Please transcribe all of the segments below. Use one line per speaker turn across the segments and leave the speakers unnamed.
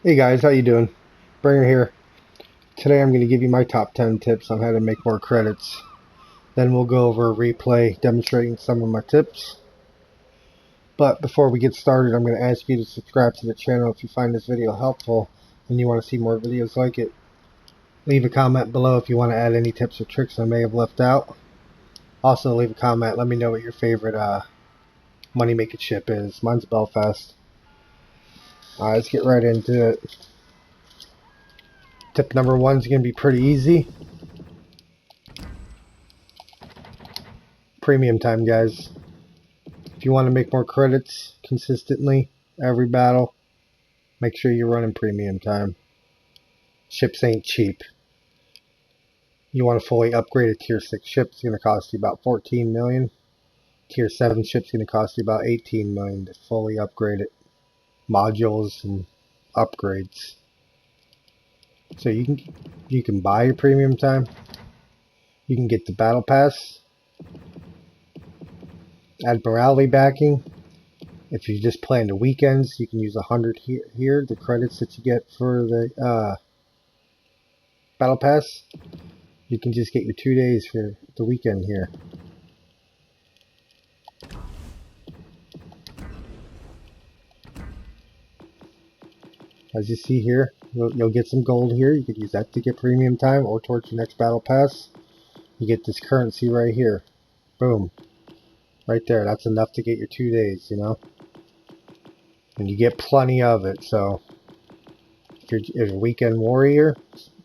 Hey guys, how you doing? Bringer here. Today I'm going to give you my top 10 tips on how to make more credits. Then we'll go over a replay demonstrating some of my tips. But before we get started, I'm going to ask you to subscribe to the channel if you find this video helpful and you want to see more videos like it. Leave a comment below if you want to add any tips or tricks I may have left out. Also leave a comment, let me know what your favorite money making ship is. Mine's Belfast. Alright, let's get right into it. Tip number 1 is going to be pretty easy. Premium time, guys. If you want to make more credits consistently every battle, make sure you're running premium time. Ships ain't cheap. You want a fully upgraded tier 6 ship, it's going to cost you about 14 million. Tier 7 ship's going to cost you about 18 million to fully upgrade it. Modules and upgrades. So you can buy your premium time. You can get the battle pass. Admiralty backing. If you just play on the weekends, you can use 100 here. The credits that you get for the battle pass, you can just get your 2 days for the weekend here. As you see here, you'll get some gold here. You could use that to get premium time or towards your next battle pass. You get this currency right here. Boom. Right there. That's enough to get your 2 days, you know. And you get plenty of it. So if you're a weekend warrior,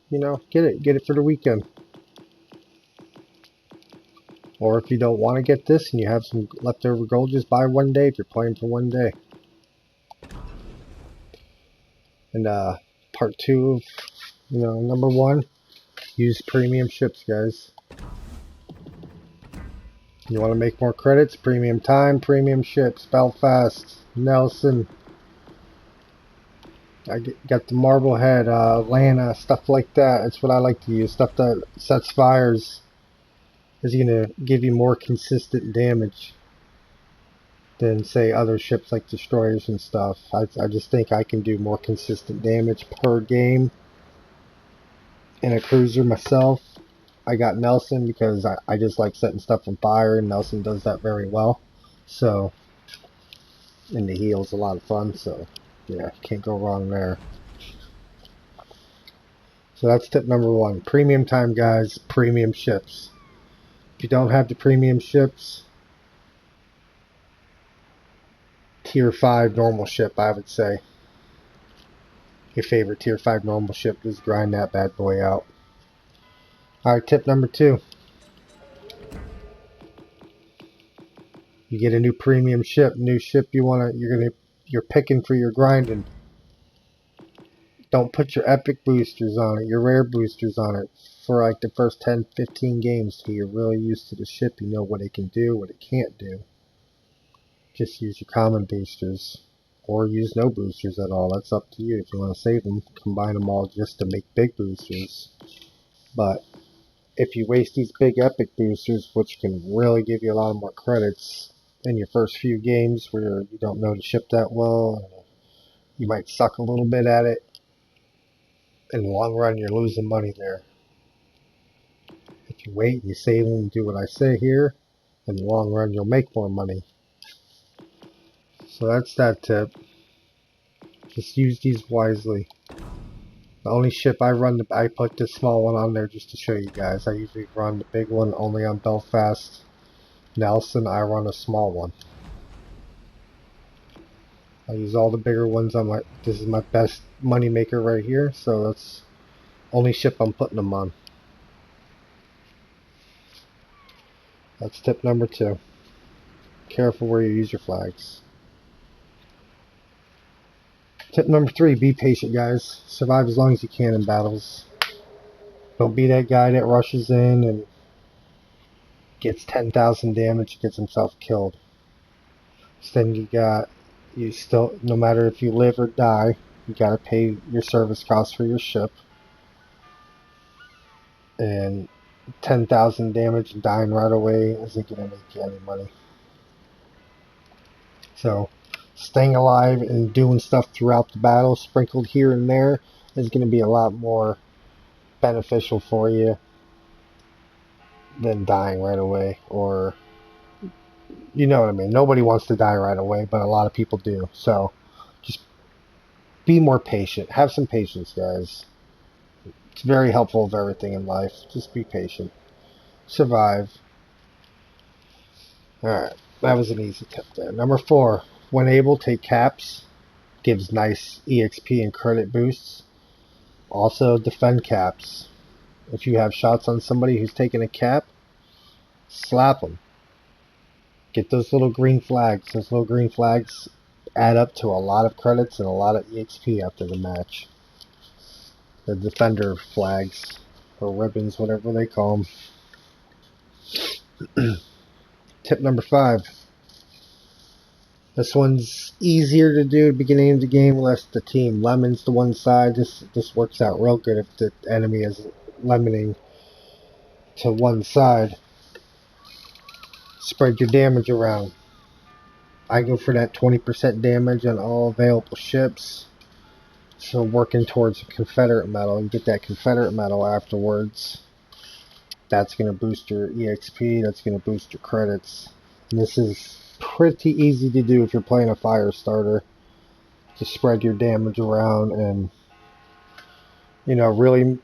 you know, get it. Get it for the weekend. Or if you don't want to get this and you have some leftover gold, just buy 1 day if you're playing for 1 day. And part 2 of, number 1, use premium ships, guys. You want to make more credits? Premium time, premium ships, Belfast, Nelson. I got the Marblehead, Atlanta, stuff like that. That's what I like to use. Stuff that sets fires is going to give you more consistent damage than, say, other ships like destroyers and stuff. I just think I can do more consistent damage per game in a cruiser myself. I got Nelson because I just like setting stuff on fire, and Nelson does that very well. So, and the heal's a lot of fun, so yeah, can't go wrong there. So that's tip number 1. Premium time, guys. Premium ships. If you don't have the premium ships, tier 5 normal ship, I would say. Your favorite tier 5 normal ship, just grind that bad boy out. Alright, tip number 2. You get a new premium ship, you're picking for your grinding. Don't put your epic boosters on it, your rare boosters on it for like the first 10-15 games till you're really used to the ship. You know what it can do, what it can't do. Just use your common boosters, or use no boosters at all. That's up to you. If you want to save them, combine them all just to make big boosters. But if you waste these big epic boosters, which can really give you a lot more credits in your first few games where you don't know the ship that well, you might suck a little bit at it, in the long run you're losing money there. If you wait and you save them and do what I say here, in the long run you'll make more money. So that's that tip. Just use these wisely. The only ship I run, I put this small one on there just to show you guys. I usually run the big one only on Belfast. Nelson, I run a small one. I use all the bigger ones on this is my best money maker right here, so that's only ship I'm putting them on. That's tip number 2. Careful where you use your flags. Tip number 3, be patient, guys. Survive as long as you can in battles. Don't be that guy that rushes in and gets 10,000 damage and gets himself killed. So then you still, no matter if you live or die, you gotta pay your service costs for your ship. And 10,000 damage and dying right away isn't gonna make you any money. So staying alive and doing stuff throughout the battle, sprinkled here and there, is going to be a lot more beneficial for you than dying right away. Or, you know what I mean. Nobody wants to die right away, but a lot of people do. So just be more patient. Have some patience, guys. It's very helpful of everything in life. Just be patient. Survive. Alright, that was an easy tip there. Number 4, when able, take caps. Gives nice EXP and credit boosts. Also, defend caps. If you have shots on somebody who's taking a cap, slap them. Get those little green flags. Those little green flags add up to a lot of credits and a lot of EXP after the match. The defender flags, or ribbons, whatever they call them. Tip number 5. This one's easier to do at the beginning of the game, less the team lemons to one side. This works out real good if the enemy is lemoning to one side. Spread your damage around. I go for that 20% damage on all available ships. So working towards a Confederate medal and get that Confederate medal afterwards. That's going to boost your EXP. That's going to boost your credits. And this is pretty easy to do if you're playing a fire starter. Just spread your damage around and, you know, really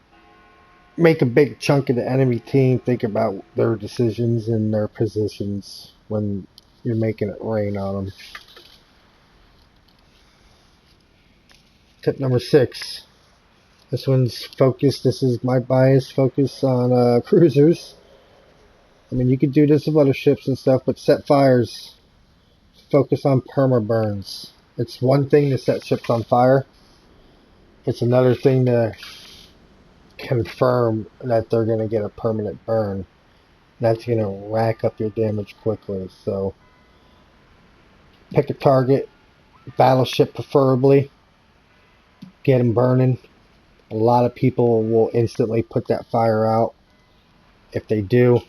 make a big chunk of the enemy team think about their decisions and their positions when you're making it rain on them. Tip number 6. This one's focused. This is my bias. Focus on cruisers. I mean, you could do this with other ships and stuff, but set fires. Focus on perma burns. It's one thing to set ships on fire. It's another thing to confirm that they're going to get a permanent burn. That's going to rack up your damage quickly. So pick a target, battleship preferably. Get them burning. A lot of people will instantly put that fire out. If they do,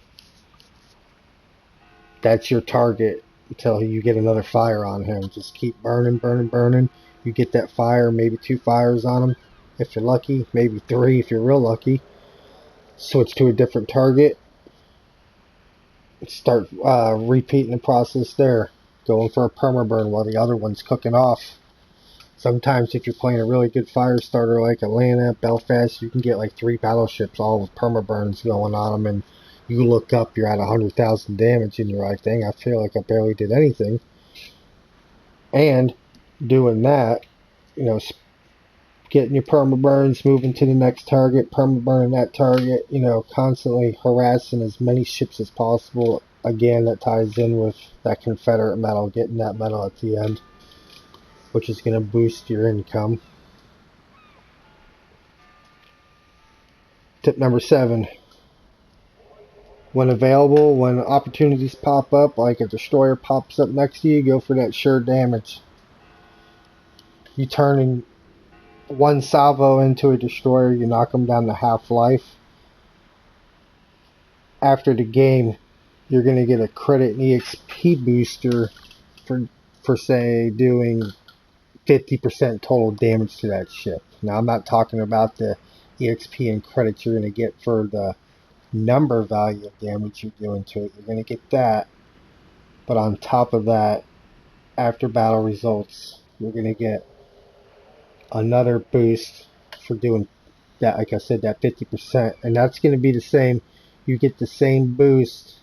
that's your target until you get another fire on him. Just keep burning, burning, burning. You get that fire, maybe 2 fires on him if you're lucky, maybe 3 if you're real lucky. Switch to a different target. Start repeating the process there. Going for a perma burn while the other one's cooking off. Sometimes if you're playing a really good fire starter like Atlanta, Belfast, you can get like 3 battleships all with perma burns going on them, and you look up, you're at 100,000 damage, and you're like, dang, I feel like I barely did anything. And doing that, you know, getting your perma burns, moving to the next target, perma burning that target, you know, constantly harassing as many ships as possible. Again, that ties in with that Confederate medal, getting that medal at the end, which is going to boost your income. Tip number 7. When available, when opportunities pop up, like a destroyer pops up next to you, go for that sure damage. You turn one salvo into a destroyer, you knock them down to half-life. After the game, you're going to get a credit and EXP booster for say, doing 50% total damage to that ship. Now, I'm not talking about the EXP and credits you're going to get for the number value of damage you're doing to it. You're going to get that, but on top of that, after battle results, you're going to get another boost for doing that, like I said, that 50%, and that's going to be the same. You get the same boost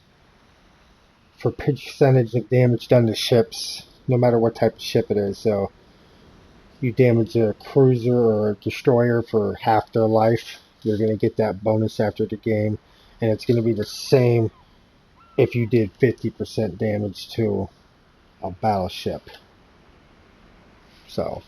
for percentage of damage done to ships, no matter what type of ship it is. So you damage a cruiser or a destroyer for half their life, you're going to get that bonus after the game. And it's going to be the same if you did 50% damage to a battleship. So,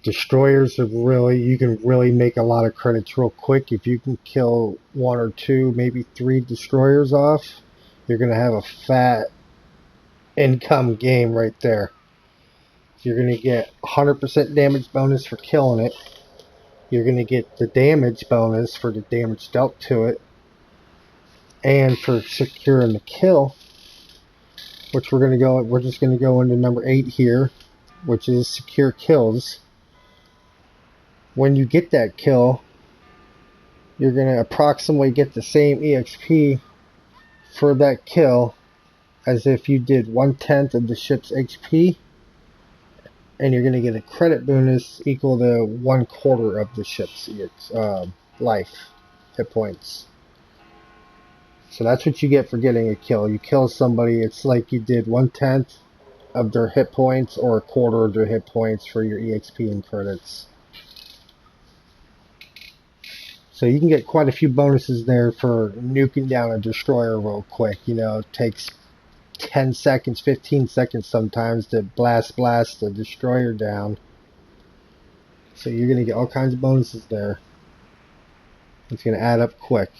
destroyers are really, you can really make a lot of credits real quick. If you can kill 1 or 2, maybe 3 destroyers off, you're going to have a fat income game right there. You're going to get 100% damage bonus for killing it. You're going to get the damage bonus for the damage dealt to it, and for securing the kill. which we're just gonna go into number 8 here, which is secure kills. When you get that kill, you're gonna approximately get the same EXP for that kill as if you did 1/10 of the ship's HP, and you're gonna get a credit bonus equal to 1/4 of the ship's life hit points. So that's what you get for getting a kill. You kill somebody, it's like you did 1/10 of their hit points or 1/4 of their hit points for your EXP and credits. So you can get quite a few bonuses there for nuking down a destroyer real quick. You know, it takes 10 seconds, 15 seconds sometimes to blast a destroyer down. So you're going to get all kinds of bonuses there. It's going to add up quick.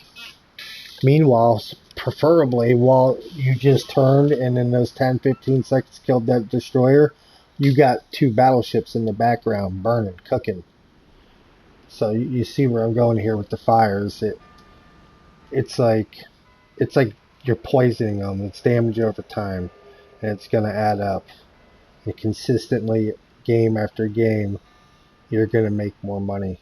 Meanwhile, preferably while you just turned and in those 10, 15 seconds killed that destroyer, you got 2 battleships in the background burning, cooking. So you see where I'm going here with the fires. It's like you're poisoning them. It's damage over time, and it's going to add up. And consistently, game after game, you're going to make more money.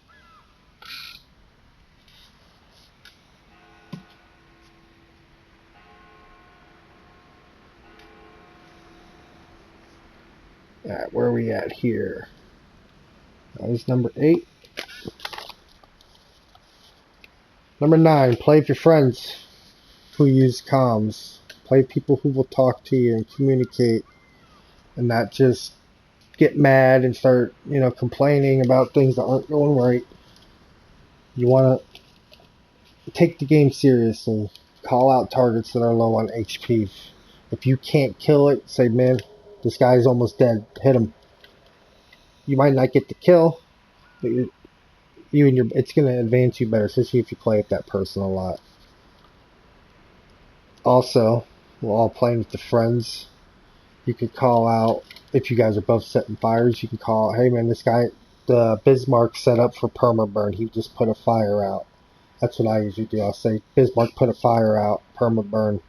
Alright, where are we at here? That was number 8. Number 9, play with your friends who use comms. Play people who will talk to you and communicate, and not just get mad and start, complaining about things that aren't going right. You want to take the game seriously. Call out targets that are low on HP. If you can't kill it, say, man, this guy's almost dead. Hit him. You might not get the kill, but it's going to advance you better, especially if you play with that person a lot. Also, we're all playing with the friends. You could call out, if you guys are both setting fires, you can call out, hey man, this guy, the Bismarck set up for permaburn. He just put a fire out. That's what I usually do. I'll say, Bismarck put a fire out, permaburn.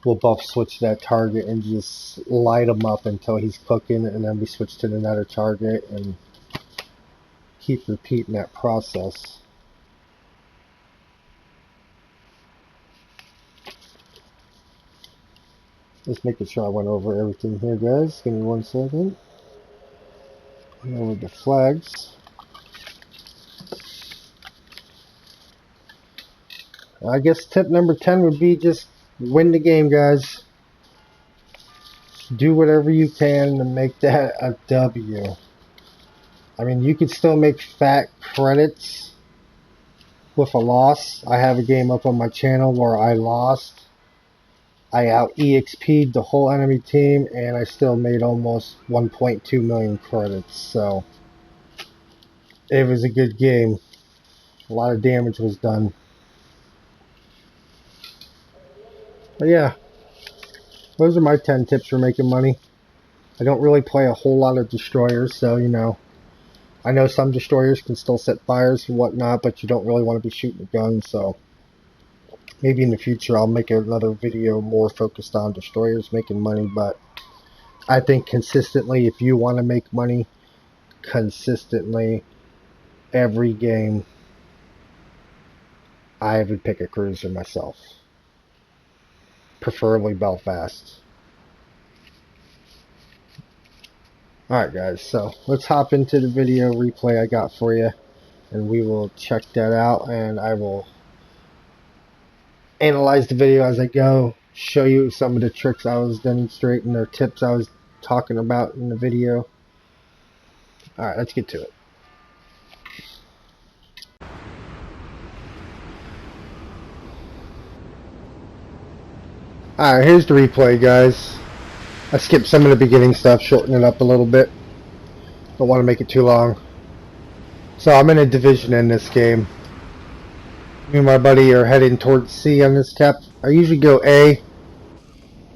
We'll both switch to that target and just light him up until he's cooking, and then we switch to another target and keep repeating that process. Just making sure I went over everything here, guys. Give me 1 second. Went over the flags. I guess tip number 10 would be just win the game, guys. Do whatever you can to make that a W. I mean, you can still make fat credits with a loss. I have a game up on my channel where I lost. I out EXP'd the whole enemy team, and I still made almost 1.2 million credits. So it was a good game. A lot of damage was done. But yeah, those are my 10 tips for making money. I don't really play a whole lot of destroyers, so I know some destroyers can still set fires and whatnot, but you don't really want to be shooting guns, so maybe in the future I'll make another video more focused on destroyers making money. But I think consistently, if you want to make money consistently every game, I would pick a cruiser myself. Preferably Belfast. Alright guys, so let's hop into the video replay I got for you, and we will check that out, and I will analyze the video as I go, show you some of the tricks I was demonstrating or tips I was talking about in the video. Alright, let's get to it. Alright, here's the replay, guys. I skipped some of the beginning stuff, shorten it up a little bit. Don't want to make it too long. So I'm in a division in this game. Me and my buddy are heading towards C on this cap. I usually go A,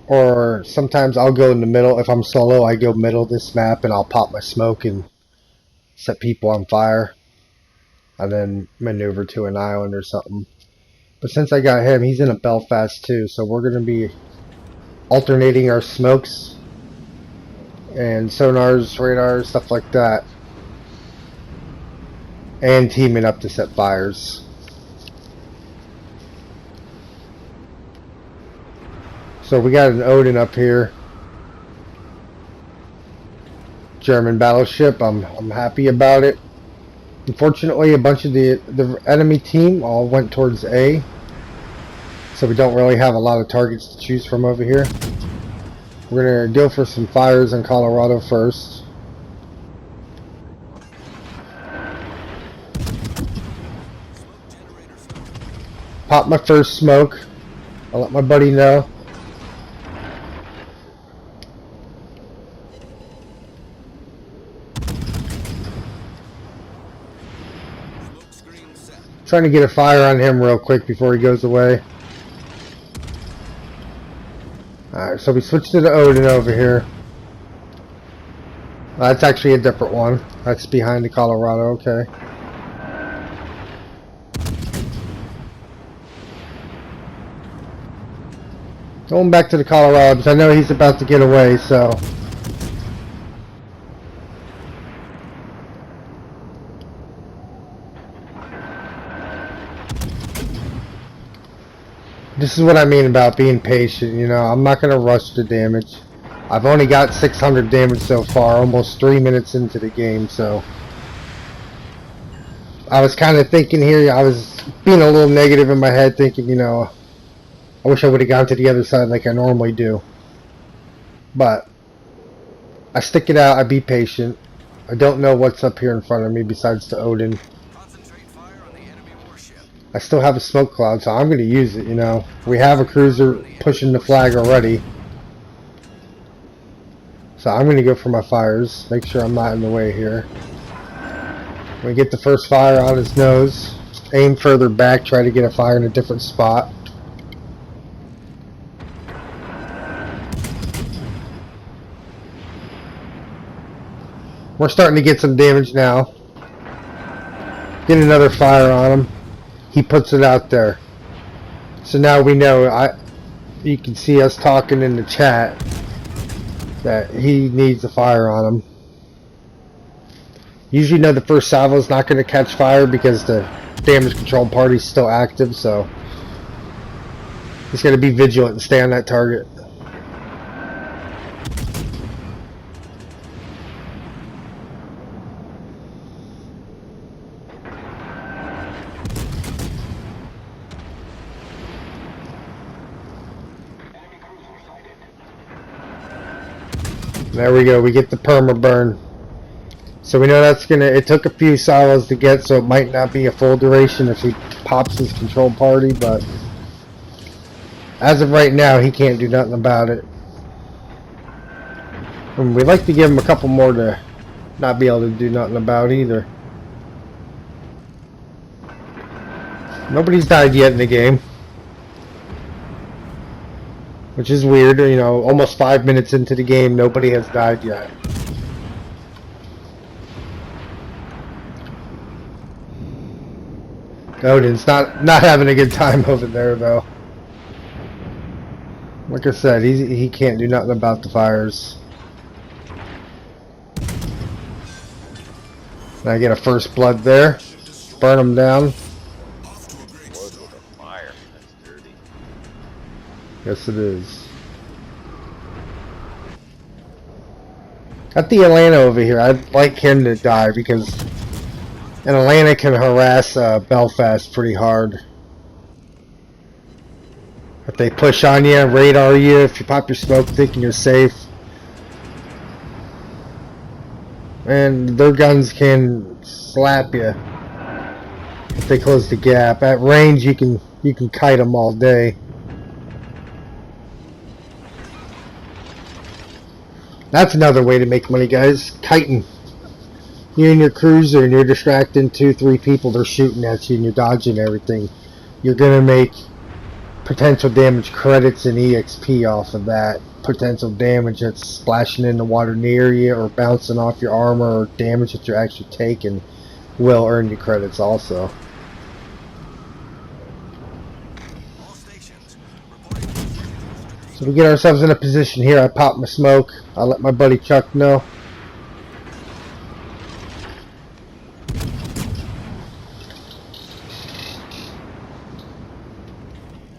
or sometimes I'll go in the middle. If I'm solo, I go middle of this map and I'll pop my smoke and set people on fire, and then maneuver to an island or something. But since I got him, he's in a Belfast too, so we're going to be alternating our smokes and sonars, radars, stuff like that, and teaming up to set fires. So we got an Odin up here, German battleship. I'm happy about it. Unfortunately, a bunch of the enemy team all went towards A, so we don't really have a lot of targets to choose from over here. We're gonna go for some fires in Colorado first. Pop my first smoke. I'll let my buddy know. Trying to get a fire on him real quick before he goes away. Alright, so we switched to the Odin over here. That's actually a different one. That's behind the Colorado, okay. Going back to the Colorado because I know he's about to get away, so. This is what I mean about being patient, you know. I'm not going to rush the damage. I've only got 600 damage so far, almost 3 minutes into the game, so. I was kind of thinking here, I was being a little negative in my head, thinking, you know, I wish I would have gone to the other side like I normally do. But I stick it out, I be patient. I don't know what's up here in front of me besides the Odin. I still have a smoke cloud, so I'm going to use it, you know. We have a cruiser pushing the flag already. So I'm going to go for my fires. Make sure I'm not in the way here. We get the first fire on his nose. Aim further back, try to get a fire in a different spot. We're starting to get some damage now. Get another fire on him. He puts it out there. So now we know, you can see us talking in the chat that he needs a fire on him. Usually know the first salvo is not going to catch fire because the damage control party is still active, so he's going to be vigilant and stay on that target. There we go, we get the perma burn. So we know that's gonna, it took a few salvos to get, so it might not be a full duration if he pops his control party, but as of right now, he can't do nothing about it. And we'd like to give him a couple more to not be able to do nothing about either. Nobody's died yet in the game, which is weird, you know, almost 5 minutes into the game, nobody has died yet. Odin's not having a good time over there, though. Like I said, he can't do nothing about the fires. And I get a first blood there. Burn him down. Yes, it is. Got the Atlanta over here. I'd like him to die because an Atlanta can harass Belfast pretty hard. If they push on you, radar you, if you pop your smoke thinking you're safe. And their guns can slap you if they close the gap. At range, you can kite them all day. That's another way to make money, guys. Kiting. You're in your cruiser and you're distracting 2-3 people. They're shooting at you and you're dodging everything. You're gonna make potential damage credits and EXP off of that. Potential damage that's splashing in the water near you or bouncing off your armor or damage that you're actually taking will earn you credits also. So we get ourselves in a position here. I pop my smoke. I'll let my buddy Chuck know.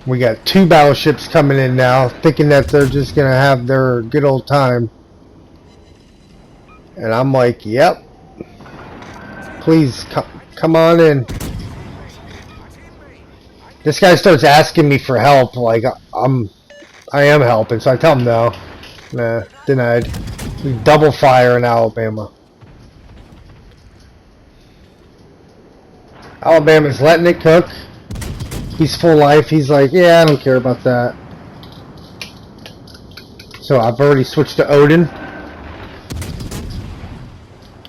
We got 2 battleships coming in now, thinking that they're just going to have their good old time. And I'm like, yep. Please, come on in. This guy starts asking me for help, like I am helping, so I tell him no. Nah, denied. We double fire in Alabama. Alabama's letting it cook. He's full life. He's like, yeah, I don't care about that. So I've already switched to Odin.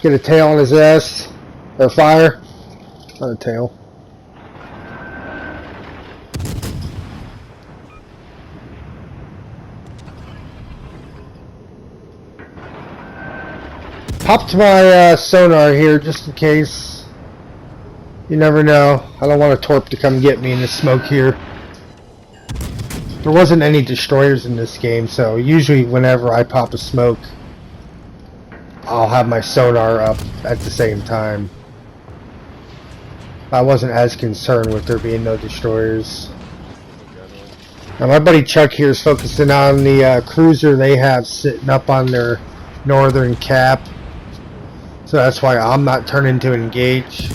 Get a tail on his ass. Or fire. Not a tail. Popped my sonar here just in case. You never know. I don't want a torp to come get me in the smoke here. There wasn't any destroyers in this game, so usually whenever I pop a smoke, I'll have my sonar up at the same time. I wasn't as concerned with there being no destroyers. Now my buddy Chuck here is focusing on the cruiser they have sitting up on their northern cap. So that's why I'm not turning to engage.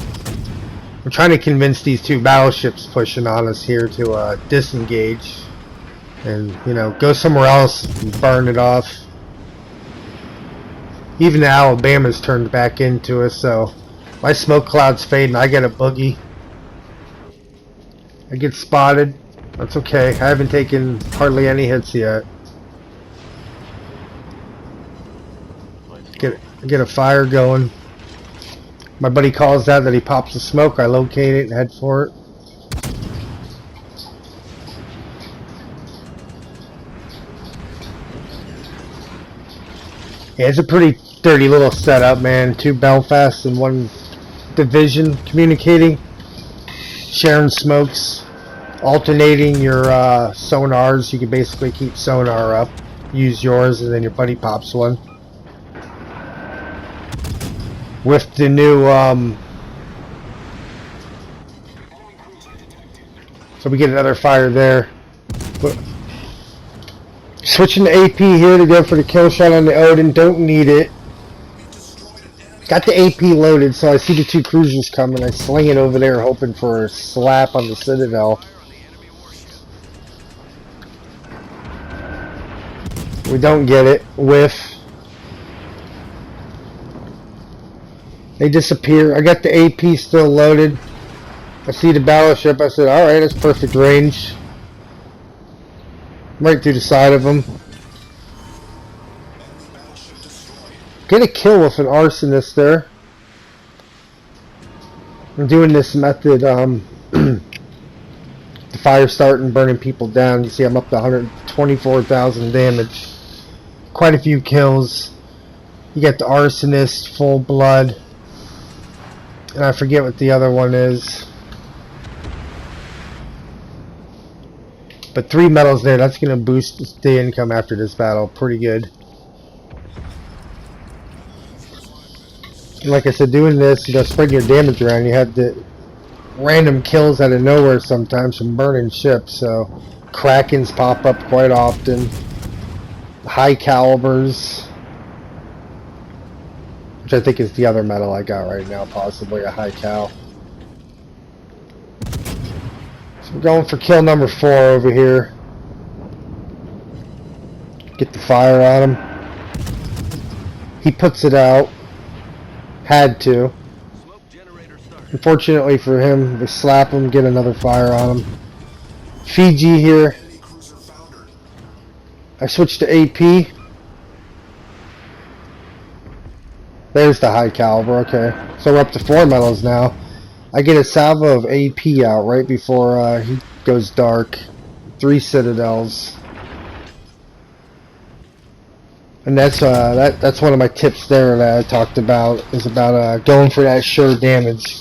I'm trying to convince these 2 battleships pushing on us here to disengage and, you know, go somewhere else and burn it off. Even the Alabama's turned back into us, so my smoke cloud's fading. I get a boogie. I get spotted. That's okay. I haven't taken hardly any hits yet. Get a fire going. My buddy calls that he pops the smoke. I locate it and head for it. Yeah, it's a pretty dirty little setup, man. 2 Belfasts and 1 division communicating, sharing smokes, alternating your sonars. You can basically keep sonar up, use yours, and then your buddy pops one. With the new, so we get another fire there. Switching to AP here to go for the kill shot on the Odin. Don't need it. Got the AP loaded, so I see the 2 cruisers coming. I sling it over there, hoping for a slap on the Citadel. We don't get it. Whiff. They disappear. I got the AP still loaded. I see the battleship. I said, alright, that's perfect range. Right through the side of them. Get a kill with an arsonist there. I'm doing this method, the fire starting, burning people down. You see I'm up to 124,000 damage. Quite a few kills. You get the arsonist, full blood. And I forget what the other one is. But 3 medals there. That's going to boost the income after this battle. Pretty good. And like I said, doing this, you know, spreading your damage around, you have the random kills out of nowhere sometimes from burning ships. So Krakens pop up quite often. High calibers. Which I think is the other medal I got right now, possibly a high cal. So we're going for kill number 4 over here. Get the fire on him. He puts it out. Had to. Unfortunately for him, we slap him, get another fire on him. Fiji here. I switched to AP. There's the high caliber, okay. So we're up to 4 medals now. I get a salvo of AP out right before he goes dark. 3 citadels. And that's that's one of my tips there that I talked about, is about going for that sure damage.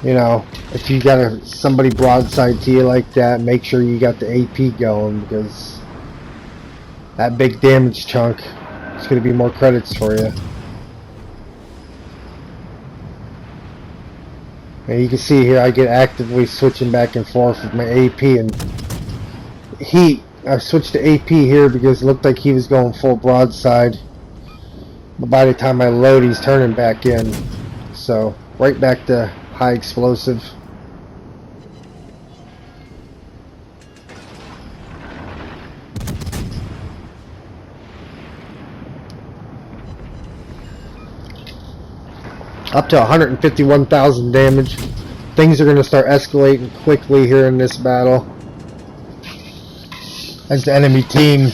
You know, if you got somebody broadside to you like that, make sure you got the AP going, because That big damage chunk. It's going to be more credits for you. And you can see here I get actively switching back and forth with my AP and I switched to AP here because it looked like he was going full broadside. But by the time I load, he's turning back in. So, right back to high explosive. Up to 151,000 damage. Things are going to start escalating quickly here in this battle. As the enemy team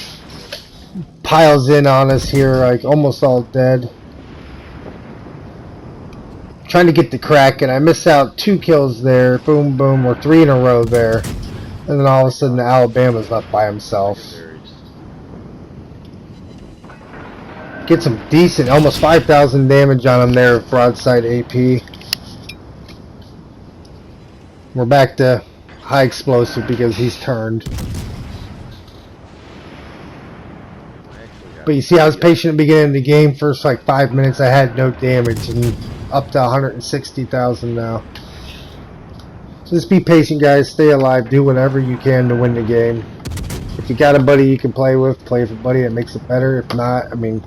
piles in on us here, like almost all dead. Trying to get the crack, and I miss out 2 kills there. Boom, boom, or 3 in a row there. And then all of a sudden, the Alabama's left by himself. Get some decent, almost 5,000 damage on him there, broadside AP. We're back to high explosive because he's turned. But you see, I was patient at the beginning of the game. First like 5 minutes, I had no damage, and up to 160,000 now. So just be patient, guys. Stay alive. Do whatever you can to win the game. If you got a buddy you can play with, play with a buddy. That makes it better. If not, I mean,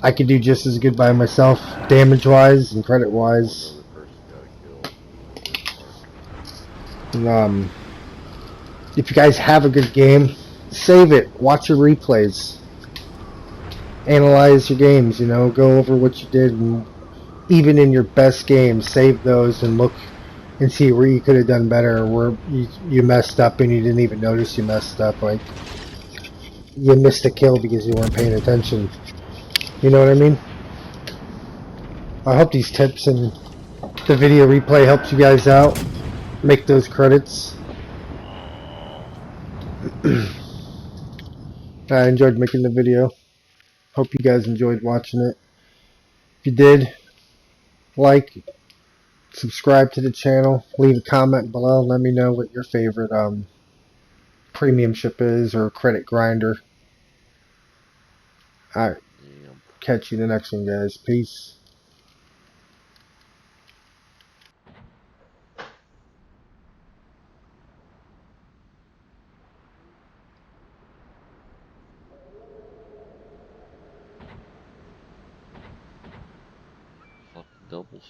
I could do just as good by myself, damage-wise and credit-wise. And, if you guys have a good game, save it. Watch your replays. Analyze your games, you know, go over what you did, and even in your best games, save those and look and see where you could have done better, or where you messed up and you didn't even notice you messed up. Like, you missed a kill because you weren't paying attention. You know what I mean? I hope these tips and the video replay helps you guys out. Make those credits. I enjoyed making the video. Hope you guys enjoyed watching it. If you did, like, subscribe to the channel, leave a comment below, let me know what your favorite premium ship is or credit grinder. Alright, catch you in the next one, guys. Peace.
Doubles.